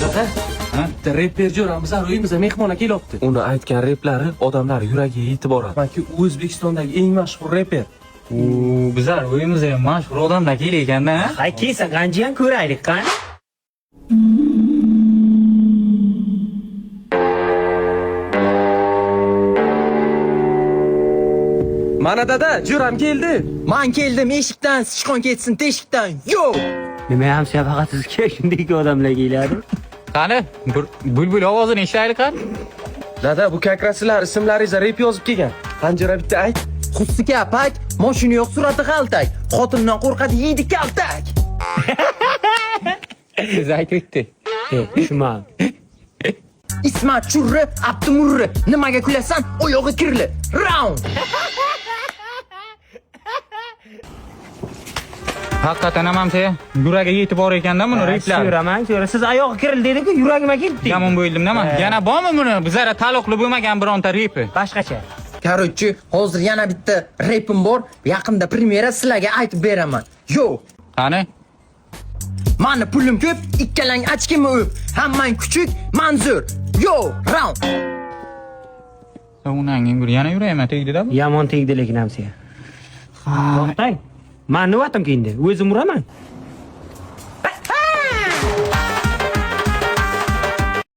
Dada, reper jo'ram bizlar uyimizga mehmon kelyapti. Uni aytgan replari odamlar yuragiga yetib boradi. Balki O'zbekistondagi eng mashhur reper. Bizlar uyimizga mashhur odamlar kelayotganda, Hay kelsa qancha ham ko'raylik qani. Mana dada, jo'ram keldi. Men keldim eshikdan, sichqon ketsin teshikdan. Yo! Nima ham faqat sizga shunday odamlar keladi. qani bulbul ovozini eshitaylik qani. Dada, bu kakrasilar ismlaringizga rep yozib kelgan. Qanjara bitta ayt. Xussiga pak, mashina yo'q surati qaltak. Xotindan qo'rqadi yeydi kaltak. Zaykritdi. Yo'q, tushunmadim. Ismat Churri, Abdumurri. Nimaga kulasan? Oyog'i kirli. Round. Haqiqatan ham yuragiga yetib bor ekanda buni replar. So'raman, siz oyog'i kirildi dedi-ku, yuragimga keldi. Yomon bo'ldim nima? Yana bormi buni? Bizlar taloqli bo'lmagan bironta repi. Boshqacha. Короче, hozir yana bitta repim bor. Yaqinda premyera sizlarga aytib beraman. Yo! Qani? Mani pulim ko'p, ikkalang achkimi o'p. Hammang kuchuk, manzur. Yo, round. Undan keyin yana yurayman tegdi-da bu. Yomon tegdi lekin ham sen. To'xtang. Men nima atam endi? O'zim uraman.